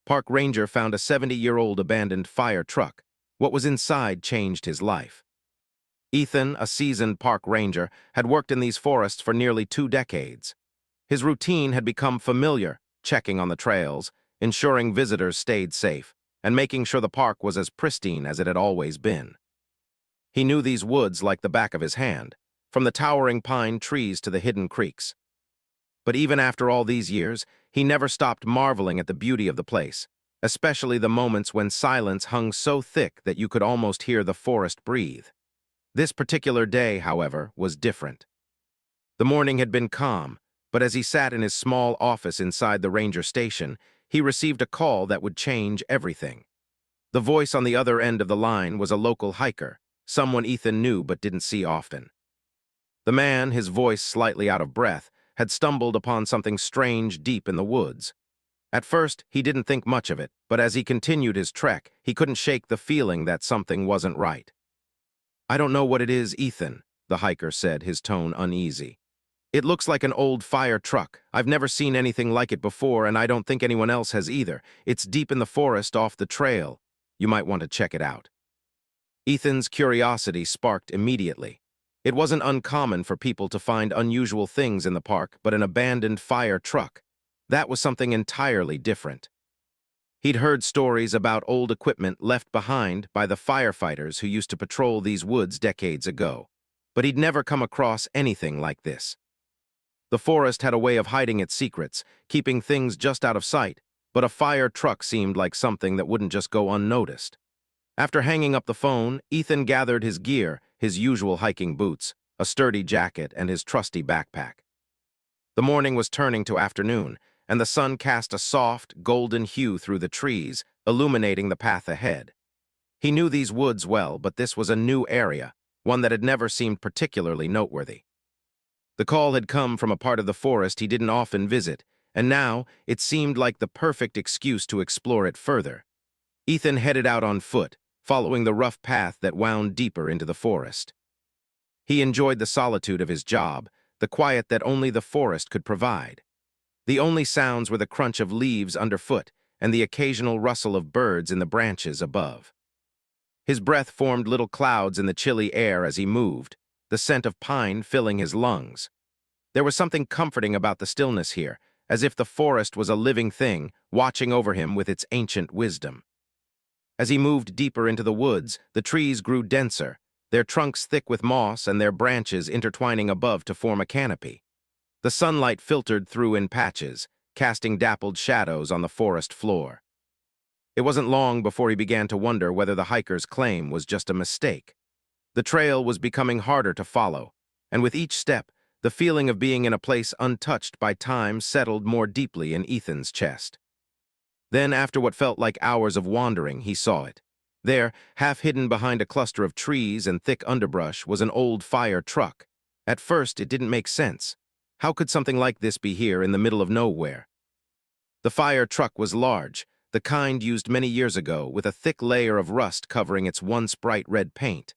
Park ranger found a 70-year-old abandoned fire truck. What was inside changed his life. Ethan, a seasoned park ranger, had worked in these forests for nearly 2 decades. His routine had become familiar, checking on the trails, ensuring visitors stayed safe, and making sure the park was as pristine as it had always been. He knew these woods like the back of his hand, from the towering pine trees to the hidden creeks. But even after all these years, he never stopped marveling at the beauty of the place, especially the moments when silence hung so thick that you could almost hear the forest breathe. This particular day, however, was different. The morning had been calm, but as he sat in his small office inside the ranger station, he received a call that would change everything. The voice on the other end of the line was a local hiker, someone Ethan knew but didn't see often. The man, his voice slightly out of breath, had stumbled upon something strange deep in the woods. At first, he didn't think much of it, but as he continued his trek, he couldn't shake the feeling that something wasn't right. "I don't know what it is, Ethan," the hiker said, his tone uneasy. "It looks like an old fire truck. I've never seen anything like it before, and I don't think anyone else has either. It's deep in the forest off the trail. You might want to check it out." Ethan's curiosity sparked immediately. It wasn't uncommon for people to find unusual things in the park, but an abandoned fire truck. That was something entirely different. He'd heard stories about old equipment left behind by the firefighters who used to patrol these woods decades ago, but he'd never come across anything like this. The forest had a way of hiding its secrets, keeping things just out of sight, but a fire truck seemed like something that wouldn't just go unnoticed. After hanging up the phone, Ethan gathered his gear, his usual hiking boots, a sturdy jacket, and his trusty backpack. The morning was turning to afternoon, and the sun cast a soft, golden hue through the trees, illuminating the path ahead. He knew these woods well, but this was a new area, one that had never seemed particularly noteworthy. The call had come from a part of the forest he didn't often visit, and now it seemed like the perfect excuse to explore it further. Ethan headed out on foot, following the rough path that wound deeper into the forest. He enjoyed the solitude of his job, the quiet that only the forest could provide. The only sounds were the crunch of leaves underfoot and the occasional rustle of birds in the branches above. His breath formed little clouds in the chilly air as he moved, the scent of pine filling his lungs. There was something comforting about the stillness here, as if the forest was a living thing, watching over him with its ancient wisdom. As he moved deeper into the woods, the trees grew denser, their trunks thick with moss and their branches intertwining above to form a canopy. The sunlight filtered through in patches, casting dappled shadows on the forest floor. It wasn't long before he began to wonder whether the hiker's claim was just a mistake. The trail was becoming harder to follow, and with each step, the feeling of being in a place untouched by time settled more deeply in Ethan's chest. Then, after what felt like hours of wandering, he saw it. There, half hidden behind a cluster of trees and thick underbrush, was an old fire truck. At first, it didn't make sense. How could something like this be here in the middle of nowhere? The fire truck was large, the kind used many years ago, with a thick layer of rust covering its once bright red paint.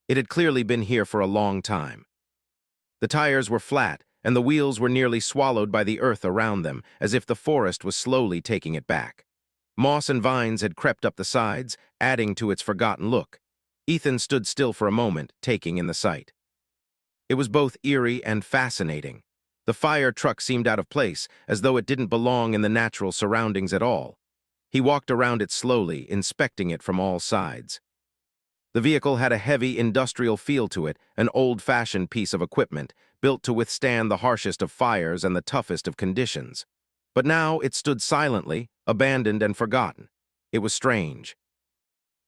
It had clearly been here for a long time. The tires were flat, and the wheels were nearly swallowed by the earth around them, as if the forest was slowly taking it back. Moss and vines had crept up the sides, adding to its forgotten look. Ethan stood still for a moment, taking in the sight. It was both eerie and fascinating. The fire truck seemed out of place, as though it didn't belong in the natural surroundings at all. He walked around it slowly, inspecting it from all sides. The vehicle had a heavy industrial feel to it, an old-fashioned piece of equipment, built to withstand the harshest of fires and the toughest of conditions. But now it stood silently, abandoned and forgotten. It was strange.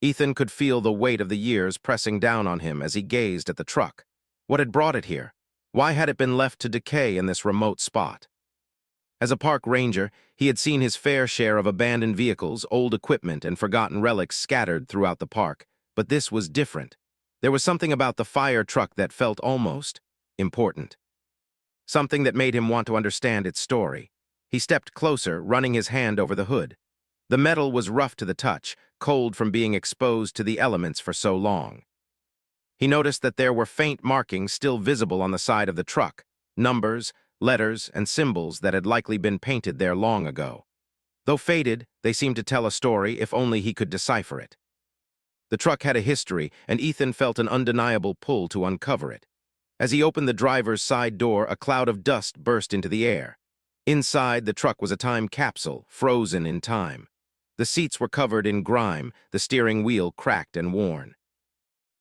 Ethan could feel the weight of the years pressing down on him as he gazed at the truck. What had brought it here? Why had it been left to decay in this remote spot? As a park ranger, he had seen his fair share of abandoned vehicles, old equipment, and forgotten relics scattered throughout the park, but this was different. There was something about the fire truck that felt almost important. Something that made him want to understand its story. He stepped closer, running his hand over the hood. The metal was rough to the touch, cold from being exposed to the elements for so long. He noticed that there were faint markings still visible on the side of the truck, numbers, letters, and symbols that had likely been painted there long ago. Though faded, they seemed to tell a story if only he could decipher it. The truck had a history, and Ethan felt an undeniable pull to uncover it. As he opened the driver's side door, a cloud of dust burst into the air. Inside, the truck was a time capsule, frozen in time. The seats were covered in grime, the steering wheel cracked and worn.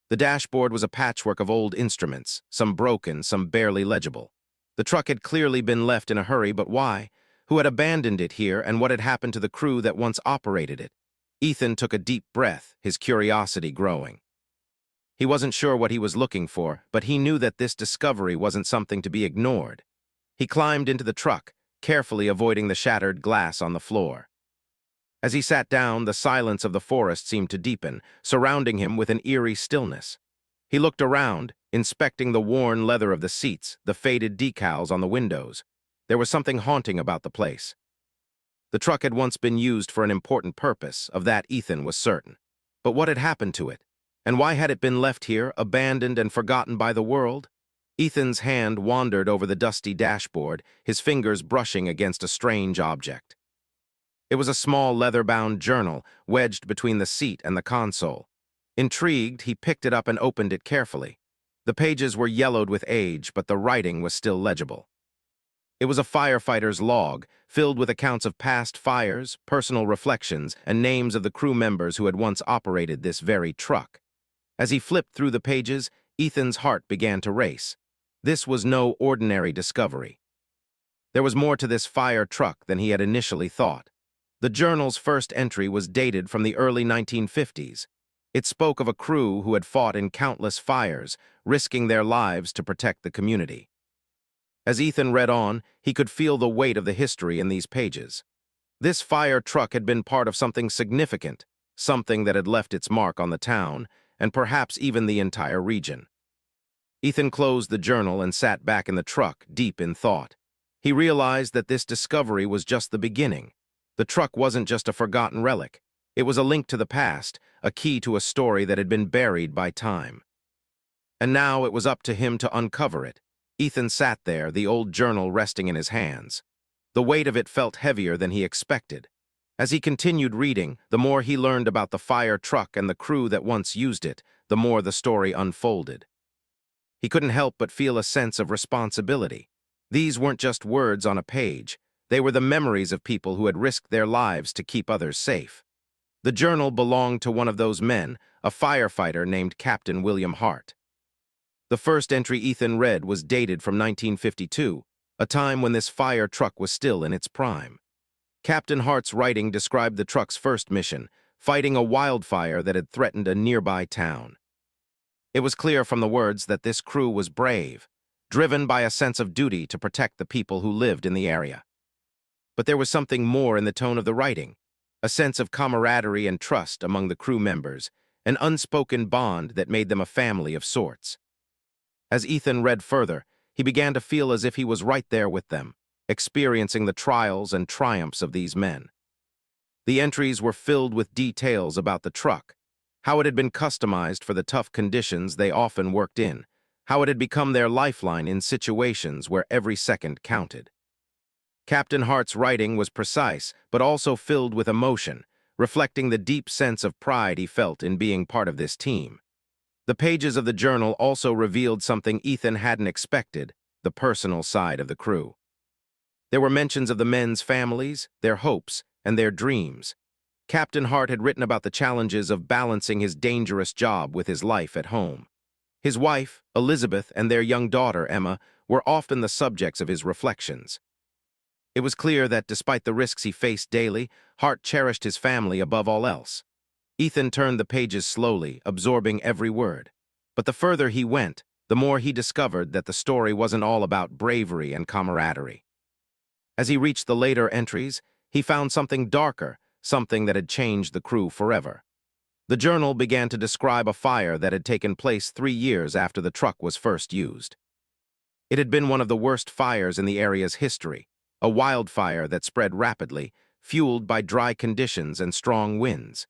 The dashboard was a patchwork of old instruments, some broken, some barely legible. The truck had clearly been left in a hurry, but why? Who had abandoned it here, and what had happened to the crew that once operated it? Ethan took a deep breath, his curiosity growing. He wasn't sure what he was looking for, but he knew that this discovery wasn't something to be ignored. He climbed into the truck, carefully avoiding the shattered glass on the floor. As he sat down, the silence of the forest seemed to deepen, surrounding him with an eerie stillness. He looked around, inspecting the worn leather of the seats, the faded decals on the windows. There was something haunting about the place. The truck had once been used for an important purpose, of that Ethan was certain. But what had happened to it? And why had it been left here, abandoned and forgotten by the world? Ethan's hand wandered over the dusty dashboard, his fingers brushing against a strange object. It was a small leather-bound journal, wedged between the seat and the console. Intrigued, he picked it up and opened it carefully. The pages were yellowed with age, but the writing was still legible. It was a firefighter's log, filled with accounts of past fires, personal reflections, and names of the crew members who had once operated this very truck. As he flipped through the pages, Ethan's heart began to race. This was no ordinary discovery. There was more to this fire truck than he had initially thought. The journal's first entry was dated from the early 1950s. It spoke of a crew who had fought in countless fires, risking their lives to protect the community. As Ethan read on, he could feel the weight of the history in these pages. This fire truck had been part of something significant, something that had left its mark on the town, and perhaps even the entire region. Ethan closed the journal and sat back in the truck, deep in thought. He realized that this discovery was just the beginning. The truck wasn't just a forgotten relic. It was a link to the past, a key to a story that had been buried by time. And now it was up to him to uncover it. Ethan sat there, the old journal resting in his hands. The weight of it felt heavier than he expected. As he continued reading, the more he learned about the fire truck and the crew that once used it, the more the story unfolded. He couldn't help but feel a sense of responsibility. These weren't just words on a page. They were the memories of people who had risked their lives to keep others safe. The journal belonged to one of those men, a firefighter named Captain William Hart. The first entry Ethan read was dated from 1952, a time when this fire truck was still in its prime. Captain Hart's writing described the truck's first mission, fighting a wildfire that had threatened a nearby town. It was clear from the words that this crew was brave, driven by a sense of duty to protect the people who lived in the area. But there was something more in the tone of the writing, a sense of camaraderie and trust among the crew members, an unspoken bond that made them a family of sorts. As Ethan read further, he began to feel as if he was right there with them, experiencing the trials and triumphs of these men. The entries were filled with details about the truck, how it had been customized for the tough conditions they often worked in, how it had become their lifeline in situations where every second counted. Captain Hart's writing was precise, but also filled with emotion, reflecting the deep sense of pride he felt in being part of this team. The pages of the journal also revealed something Ethan hadn't expected, the personal side of the crew. There were mentions of the men's families, their hopes, and their dreams. Captain Hart had written about the challenges of balancing his dangerous job with his life at home. His wife, Elizabeth, and their young daughter, Emma, were often the subjects of his reflections. It was clear that despite the risks he faced daily, Hart cherished his family above all else. Ethan turned the pages slowly, absorbing every word. But the further he went, the more he discovered that the story wasn't all about bravery and camaraderie. As he reached the later entries, he found something darker, something that had changed the crew forever. The journal began to describe a fire that had taken place 3 years after the truck was first used. It had been one of the worst fires in the area's history, a wildfire that spread rapidly, fueled by dry conditions and strong winds.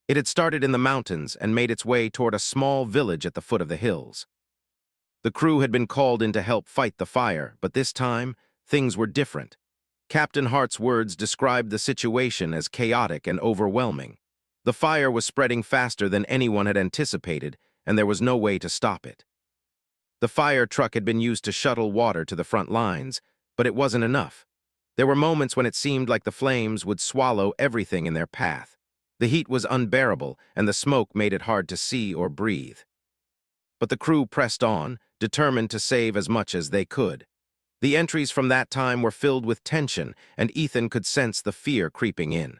It had started in the mountains and made its way toward a small village at the foot of the hills. The crew had been called in to help fight the fire, but this time, things were different. Captain Hart's words described the situation as chaotic and overwhelming. The fire was spreading faster than anyone had anticipated, and there was no way to stop it. The fire truck had been used to shuttle water to the front lines, but it wasn't enough. There were moments when it seemed like the flames would swallow everything in their path. The heat was unbearable, and the smoke made it hard to see or breathe. But the crew pressed on, determined to save as much as they could. The entries from that time were filled with tension, and Ethan could sense the fear creeping in.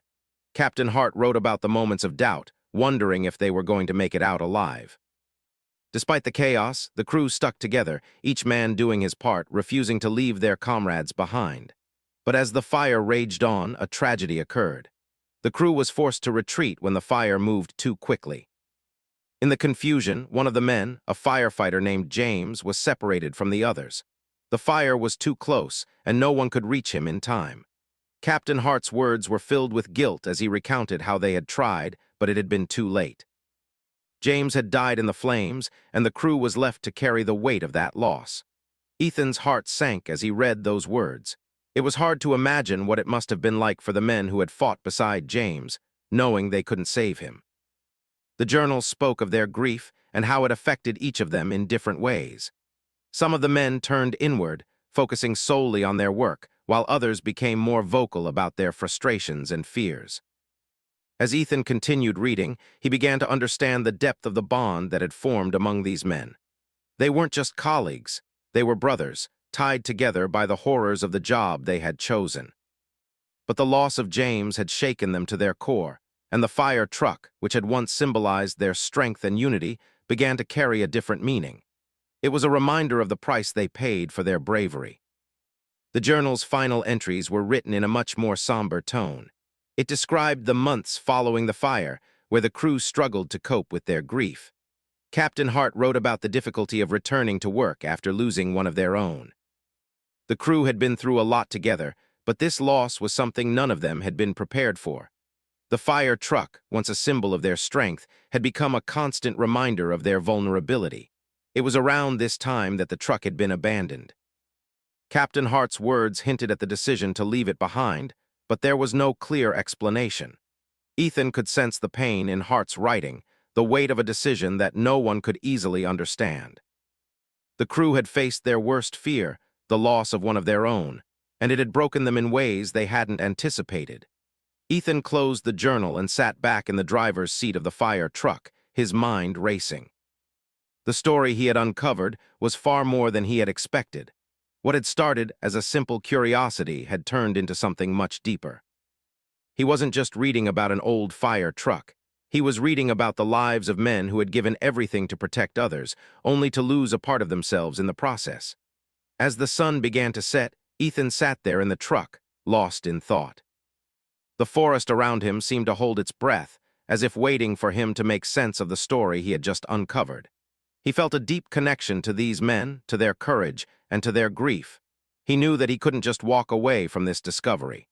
Captain Hart wrote about the moments of doubt, wondering if they were going to make it out alive. Despite the chaos, the crew stuck together, each man doing his part, refusing to leave their comrades behind. But as the fire raged on, a tragedy occurred. The crew was forced to retreat when the fire moved too quickly. In the confusion, one of the men, a firefighter named James, was separated from the others. The fire was too close, and no one could reach him in time. Captain Hart's words were filled with guilt as he recounted how they had tried, but it had been too late. James had died in the flames, and the crew was left to carry the weight of that loss. Ethan's heart sank as he read those words. It was hard to imagine what it must have been like for the men who had fought beside James, knowing they couldn't save him. The journals spoke of their grief and how it affected each of them in different ways. Some of the men turned inward, focusing solely on their work, while others became more vocal about their frustrations and fears. As Ethan continued reading, he began to understand the depth of the bond that had formed among these men. They weren't just colleagues, they were brothers, tied together by the horrors of the job they had chosen. But the loss of James had shaken them to their core, and the fire truck, which had once symbolized their strength and unity, began to carry a different meaning. It was a reminder of the price they paid for their bravery. The journal's final entries were written in a much more somber tone. It described the months following the fire, where the crew struggled to cope with their grief. Captain Hart wrote about the difficulty of returning to work after losing one of their own. The crew had been through a lot together, but this loss was something none of them had been prepared for. The fire truck, once a symbol of their strength, had become a constant reminder of their vulnerability. It was around this time that the truck had been abandoned. Captain Hart's words hinted at the decision to leave it behind, but there was no clear explanation. Ethan could sense the pain in Hart's writing, the weight of a decision that no one could easily understand. The crew had faced their worst fear, the loss of one of their own, and it had broken them in ways they hadn't anticipated. Ethan closed the journal and sat back in the driver's seat of the fire truck, his mind racing. The story he had uncovered was far more than he had expected. What had started as a simple curiosity had turned into something much deeper. He wasn't just reading about an old fire truck. He was reading about the lives of men who had given everything to protect others, only to lose a part of themselves in the process. As the sun began to set, Ethan sat there in the truck, lost in thought. The forest around him seemed to hold its breath, as if waiting for him to make sense of the story he had just uncovered. He felt a deep connection to these men, to their courage, and to their grief. He knew that he couldn't just walk away from this discovery.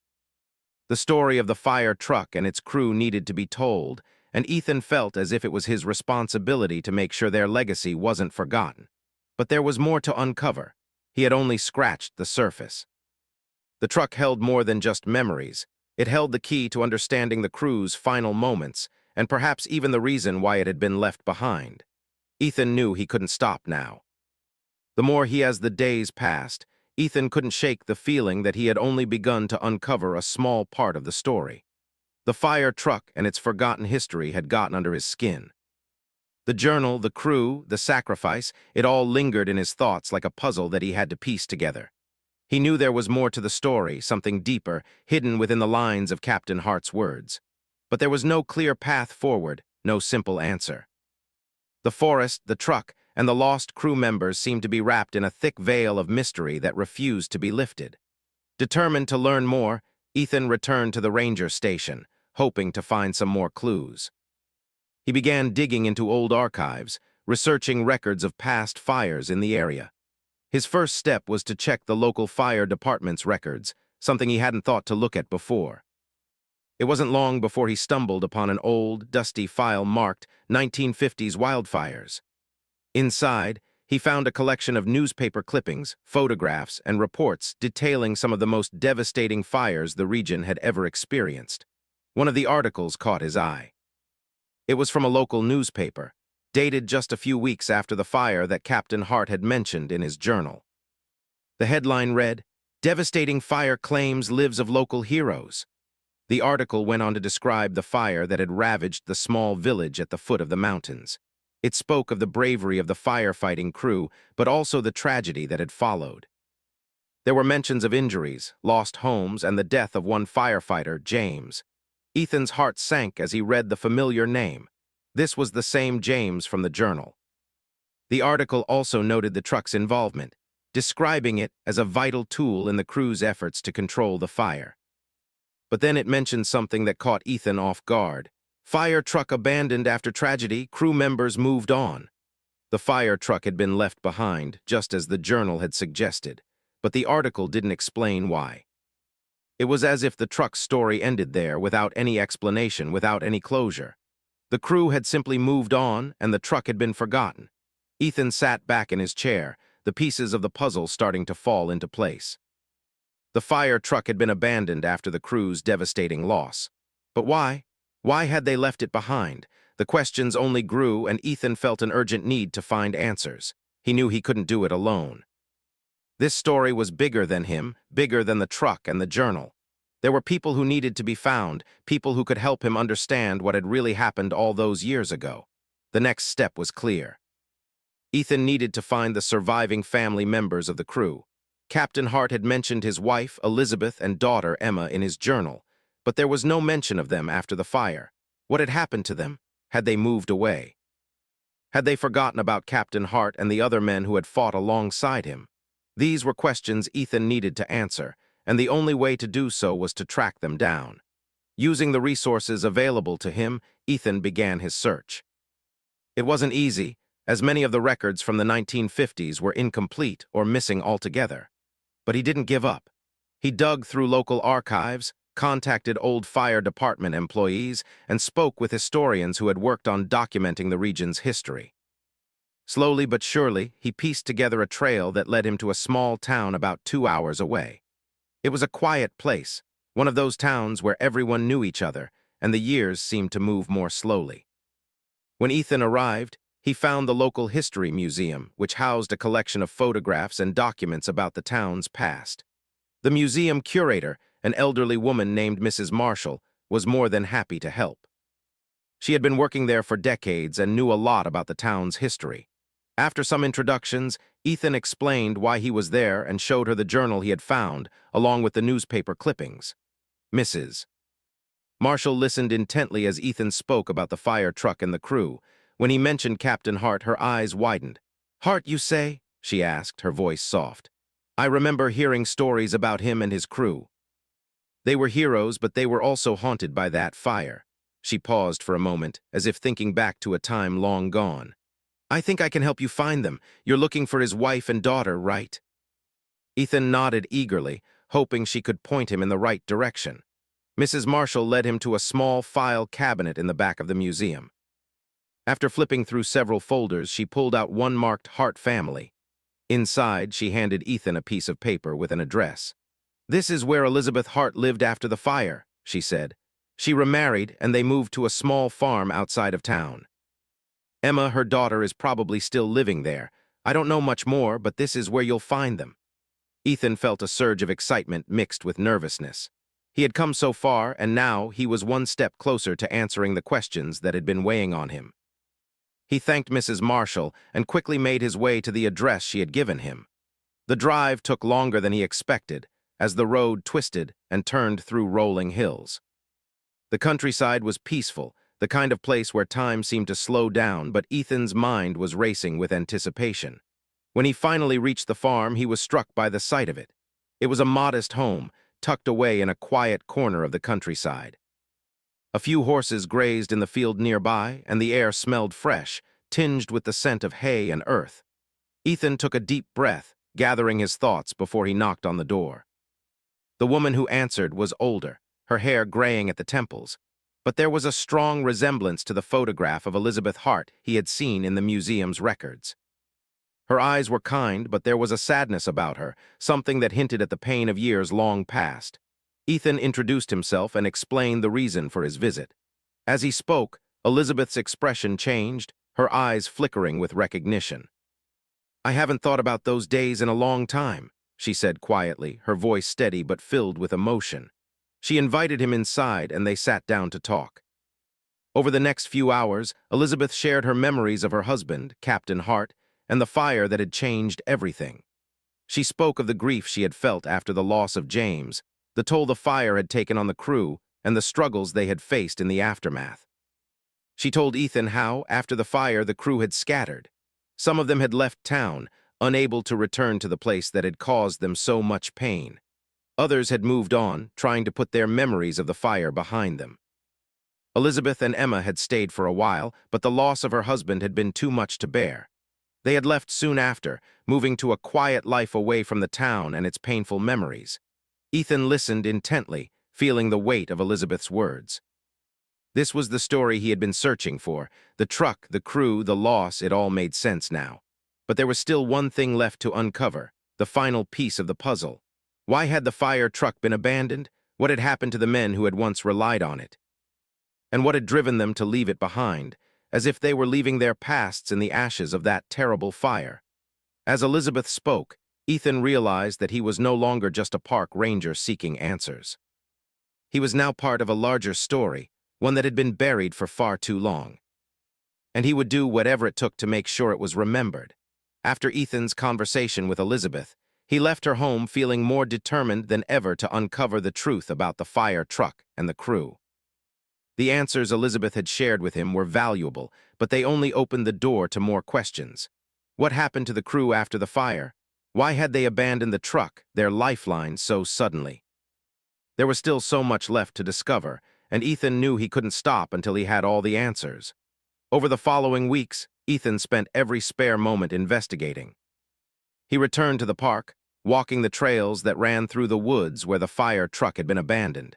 The story of the fire truck and its crew needed to be told, and Ethan felt as if it was his responsibility to make sure their legacy wasn't forgotten. But there was more to uncover. He had only scratched the surface. The truck held more than just memories. It held the key to understanding the crew's final moments, and perhaps even the reason why it had been left behind. Ethan knew he couldn't stop now. The more the days passed, Ethan couldn't shake the feeling that he had only begun to uncover a small part of the story. The fire truck and its forgotten history had gotten under his skin. The journal, the crew, the sacrifice, it all lingered in his thoughts like a puzzle that he had to piece together. He knew there was more to the story, something deeper, hidden within the lines of Captain Hart's words. But there was no clear path forward, no simple answer. The forest, the truck, and the lost crew members seemed to be wrapped in a thick veil of mystery that refused to be lifted. Determined to learn more, Ethan returned to the ranger station, hoping to find some more clues. He began digging into old archives, researching records of past fires in the area. His first step was to check the local fire department's records, something he hadn't thought to look at before. It wasn't long before he stumbled upon an old, dusty file marked 1950s wildfires. Inside, He found a collection of newspaper clippings, photographs, and reports detailing some of the most devastating fires the region had ever experienced. One of the articles caught his eye. It was from a local newspaper, dated just a few weeks after the fire that Captain Hart had mentioned in his journal. The headline read, "Devastating Fire Claims Lives of Local Heroes." The article went on to describe the fire that had ravaged the small village at the foot of the mountains. It spoke of the bravery of the firefighting crew, but also the tragedy that had followed. There were mentions of injuries, lost homes, and the death of one firefighter, James. Ethan's heart sank as he read the familiar name. This was the same James from the journal. The article also noted the truck's involvement, describing it as a vital tool in the crew's efforts to control the fire. But then it mentioned something that caught Ethan off guard. Fire truck abandoned after tragedy, crew members moved on. The fire truck had been left behind, just as the journal had suggested, but the article didn't explain why. It was as if the truck's story ended there, without any explanation, without any closure. The crew had simply moved on, and the truck had been forgotten. Ethan sat back in his chair, the pieces of the puzzle starting to fall into place. The fire truck had been abandoned after the crew's devastating loss. But why? Why had they left it behind? The questions only grew, and Ethan felt an urgent need to find answers. He knew he couldn't do it alone. This story was bigger than him, bigger than the truck and the journal. There were people who needed to be found, people who could help him understand what had really happened all those years ago. The next step was clear. Ethan needed to find the surviving family members of the crew. Captain Hart had mentioned his wife, Elizabeth, and daughter, Emma, in his journal, but there was no mention of them after the fire. What had happened to them? Had they moved away? Had they forgotten about Captain Hart and the other men who had fought alongside him? These were questions Ethan needed to answer, and the only way to do so was to track them down. Using the resources available to him, Ethan began his search. It wasn't easy, as many of the records from the 1950s were incomplete or missing altogether. But he didn't give up. He dug through local archives, contacted old fire department employees, and spoke with historians who had worked on documenting the region's history. Slowly but surely, he pieced together a trail that led him to a small town about 2 hours away. It was a quiet place, one of those towns where everyone knew each other, and the years seemed to move more slowly. When Ethan arrived, he found the local history museum, which housed a collection of photographs and documents about the town's past. The museum curator, an elderly woman named Mrs. Marshall, was more than happy to help. She had been working there for decades and knew a lot about the town's history. After some introductions, Ethan explained why he was there and showed her the journal he had found, along with the newspaper clippings. Mrs. Marshall listened intently as Ethan spoke about the fire truck and the crew. When he mentioned Captain Hart, her eyes widened. "Hart, you say?" she asked, her voice soft. "I remember hearing stories about him and his crew. They were heroes, but they were also haunted by that fire." She paused for a moment, as if thinking back to a time long gone. "I think I can help you find them. You're looking for his wife and daughter, right?" Ethan nodded eagerly, hoping she could point him in the right direction. Mrs. Marshall led him to a small file cabinet in the back of the museum. After flipping through several folders, she pulled out one marked Hart Family. Inside, she handed Ethan a piece of paper with an address. "This is where Elizabeth Hart lived after the fire," she said. "She remarried, and they moved to a small farm outside of town. Emma, her daughter, is probably still living there. I don't know much more, but this is where you'll find them." Ethan felt a surge of excitement mixed with nervousness. He had come so far, and now he was one step closer to answering the questions that had been weighing on him. He thanked Mrs. Marshall and quickly made his way to the address she had given him. The drive took longer than he expected, as the road twisted and turned through rolling hills. The countryside was peaceful, the kind of place where time seemed to slow down, but Ethan's mind was racing with anticipation. When he finally reached the farm, he was struck by the sight of it. It was a modest home, tucked away in a quiet corner of the countryside. A few horses grazed in the field nearby, and the air smelled fresh, tinged with the scent of hay and earth. Ethan took a deep breath, gathering his thoughts before he knocked on the door. The woman who answered was older, her hair graying at the temples, but there was a strong resemblance to the photograph of Elizabeth Hart he had seen in the museum's records. Her eyes were kind, but there was a sadness about her, something that hinted at the pain of years long past. Ethan introduced himself and explained the reason for his visit. As he spoke, Elizabeth's expression changed, her eyes flickering with recognition. "I haven't thought about those days in a long time," she said quietly, her voice steady but filled with emotion. She invited him inside, and they sat down to talk. Over the next few hours, Elizabeth shared her memories of her husband, Captain Hart, and the fire that had changed everything. She spoke of the grief she had felt after the loss of James, the toll the fire had taken on the crew, and the struggles they had faced in the aftermath. She told Ethan how, after the fire, the crew had scattered. Some of them had left town, unable to return to the place that had caused them so much pain. Others had moved on, trying to put their memories of the fire behind them. Elizabeth and Emma had stayed for a while, but the loss of her husband had been too much to bear. They had left soon after, moving to a quiet life away from the town and its painful memories. Ethan listened intently, feeling the weight of Elizabeth's words. This was the story he had been searching for. The truck, the crew, the loss, it all made sense now. But there was still one thing left to uncover, the final piece of the puzzle. Why had the fire truck been abandoned? What had happened to the men who had once relied on it? And what had driven them to leave it behind, as if they were leaving their pasts in the ashes of that terrible fire? As Elizabeth spoke, Ethan realized that he was no longer just a park ranger seeking answers. He was now part of a larger story, one that had been buried for far too long. And he would do whatever it took to make sure it was remembered. After Ethan's conversation with Elizabeth, he left her home feeling more determined than ever to uncover the truth about the fire truck and the crew. The answers Elizabeth had shared with him were valuable, but they only opened the door to more questions. What happened to the crew after the fire? Why had they abandoned the truck, their lifeline, so suddenly? There was still so much left to discover, and Ethan knew he couldn't stop until he had all the answers. Over the following weeks, Ethan spent every spare moment investigating. He returned to the park, walking the trails that ran through the woods where the fire truck had been abandoned.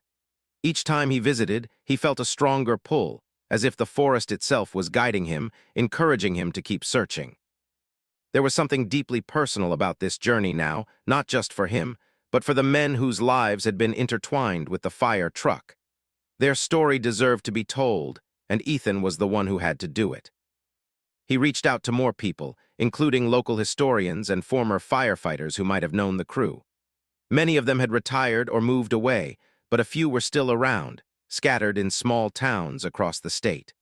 Each time he visited, he felt a stronger pull, as if the forest itself was guiding him, encouraging him to keep searching. There was something deeply personal about this journey now, not just for him, but for the men whose lives had been intertwined with the fire truck. Their story deserved to be told, and Ethan was the one who had to do it. He reached out to more people, including local historians and former firefighters who might have known the crew. Many of them had retired or moved away, but a few were still around, scattered in small towns across the state.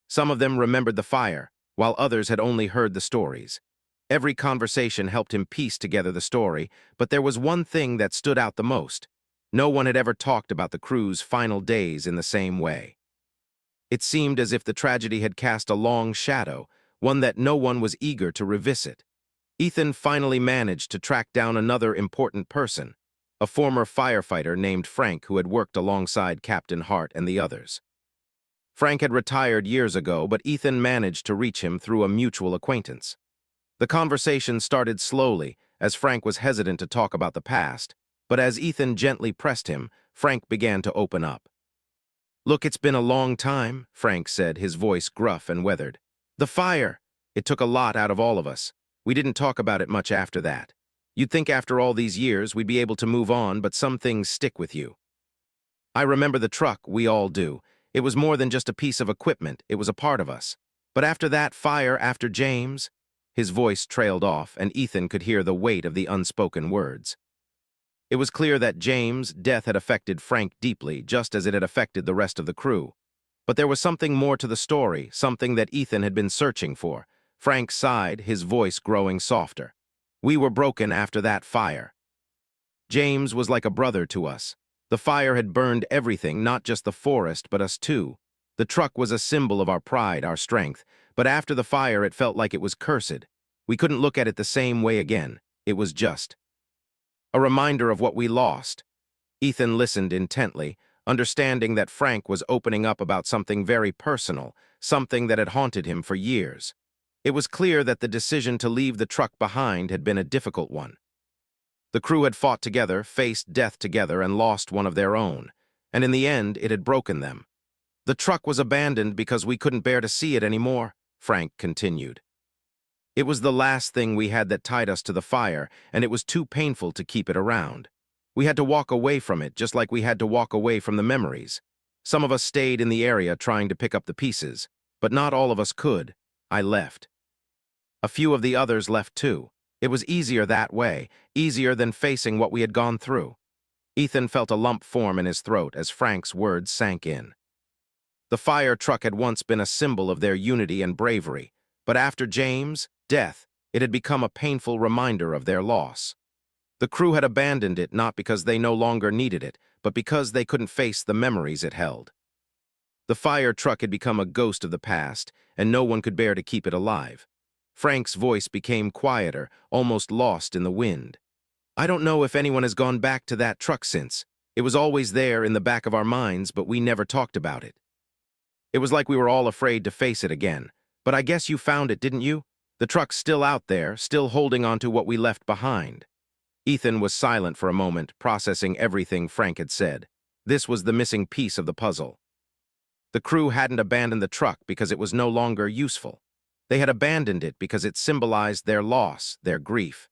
Some of them remembered the fire, while others had only heard the stories. Every conversation helped him piece together the story, but there was one thing that stood out the most. No one had ever talked about the crew's final days in the same way. It seemed as if the tragedy had cast a long shadow, one that no one was eager to revisit. Ethan finally managed to track down another important person, a former firefighter named Frank who had worked alongside Captain Hart and the others. Frank had retired years ago, but Ethan managed to reach him through a mutual acquaintance. The conversation started slowly, as Frank was hesitant to talk about the past, but as Ethan gently pressed him, Frank began to open up. "Look, it's been a long time," Frank said, his voice gruff and weathered. "The fire! It took a lot out of all of us. We didn't talk about it much after that. You'd think after all these years we'd be able to move on, but some things stick with you. I remember the truck, we all do. It was more than just a piece of equipment, it was a part of us. But after that fire, after James..." His voice trailed off, and Ethan could hear the weight of the unspoken words. It was clear that James' death had affected Frank deeply, just as it had affected the rest of the crew. But there was something more to the story, something that Ethan had been searching for. Frank sighed, his voice growing softer. "We were broken after that fire. James was like a brother to us. The fire had burned everything, not just the forest, but us too. The truck was a symbol of our pride, our strength, but after the fire it felt like it was cursed. We couldn't look at it the same way again. It was just a reminder of what we lost." Ethan listened intently, understanding that Frank was opening up about something very personal, something that had haunted him for years. It was clear that the decision to leave the truck behind had been a difficult one. The crew had fought together, faced death together, and lost one of their own, and in the end it had broken them. "The truck was abandoned because we couldn't bear to see it anymore," Frank continued. It was the last thing we had that tied us to the fire, and it was too painful to keep it around. We had to walk away from it, just like we had to walk away from the memories. Some of us stayed in the area trying to pick up the pieces, but not all of us could. I left. A few of the others left too. It was easier that way, easier than facing what we had gone through. Ethan felt a lump form in his throat as Frank's words sank in. The fire truck had once been a symbol of their unity and bravery, but after James' death, it had become a painful reminder of their loss. The crew had abandoned it not because they no longer needed it, but because they couldn't face the memories it held. The fire truck had become a ghost of the past, and no one could bear to keep it alive. Frank's voice became quieter, almost lost in the wind. I don't know if anyone has gone back to that truck since. It was always there in the back of our minds, but we never talked about it. It was like we were all afraid to face it again. But I guess you found it, didn't you? The truck's still out there, still holding on to what we left behind. Ethan was silent for a moment, processing everything Frank had said. This was the missing piece of the puzzle. The crew hadn't abandoned the truck because it was no longer useful. They had abandoned it because it symbolized their loss, their grief.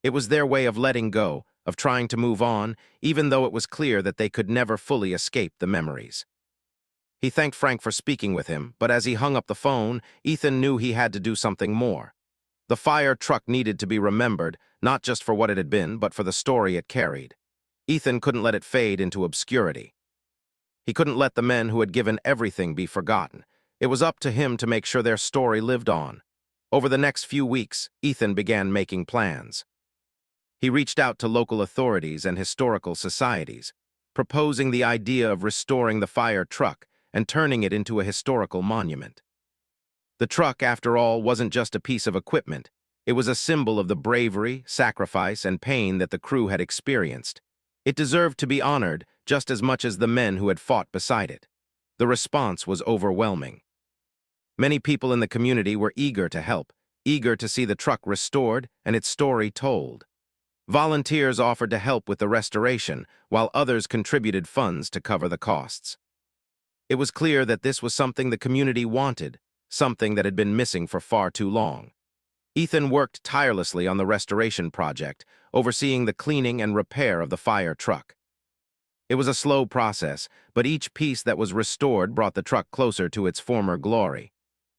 It was their way of letting go, of trying to move on, even though it was clear that they could never fully escape the memories. He thanked Frank for speaking with him, but as he hung up the phone, Ethan knew he had to do something more. The fire truck needed to be remembered, not just for what it had been, but for the story it carried. Ethan couldn't let it fade into obscurity. He couldn't let the men who had given everything be forgotten. It was up to him to make sure their story lived on. Over the next few weeks, Ethan began making plans. He reached out to local authorities and historical societies, proposing the idea of restoring the fire truck and turning it into a historical monument. The truck, after all, wasn't just a piece of equipment. It was a symbol of the bravery, sacrifice, and pain that the crew had experienced. It deserved to be honored just as much as the men who had fought beside it. The response was overwhelming. Many people in the community were eager to help, eager to see the truck restored and its story told. Volunteers offered to help with the restoration, while others contributed funds to cover the costs. It was clear that this was something the community wanted, something that had been missing for far too long. Ethan worked tirelessly on the restoration project, overseeing the cleaning and repair of the fire truck. It was a slow process, but each piece that was restored brought the truck closer to its former glory.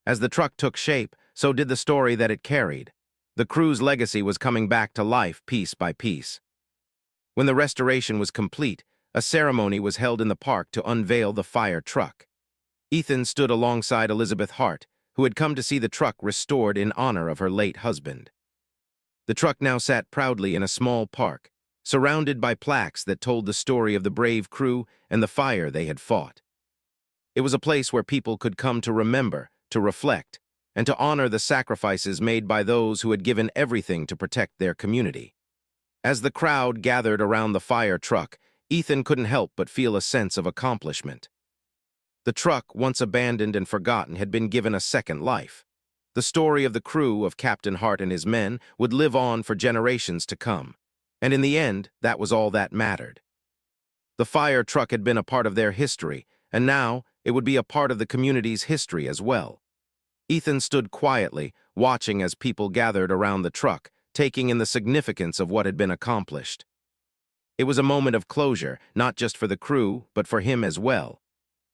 As the truck took shape, so did the story that it carried. The crew's legacy was coming back to life piece by piece. When the restoration was complete, a ceremony was held in the park to unveil the fire truck. Ethan stood alongside Elizabeth Hart, who had come to see the truck restored in honor of her late husband. The truck now sat proudly in a small park, surrounded by plaques that told the story of the brave crew and the fire they had fought. It was a place where people could come to remember, to reflect, and to honor the sacrifices made by those who had given everything to protect their community. As the crowd gathered around the fire truck, Ethan couldn't help but feel a sense of accomplishment. The truck, once abandoned and forgotten, had been given a second life. The story of the crew, of Captain Hart and his men, would live on for generations to come. And in the end, that was all that mattered. The fire truck had been a part of their history, and now it would be a part of the community's history as well. Ethan stood quietly, watching as people gathered around the truck, taking in the significance of what had been accomplished. It was a moment of closure, not just for the crew, but for him as well.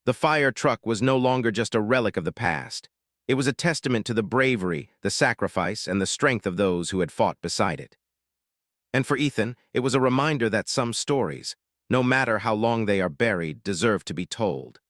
The fire truck was no longer just a relic of the past. It was a testament to the bravery, the sacrifice, and the strength of those who had fought beside it. And for Ethan, it was a reminder that some stories, no matter how long they are buried, deserve to be told.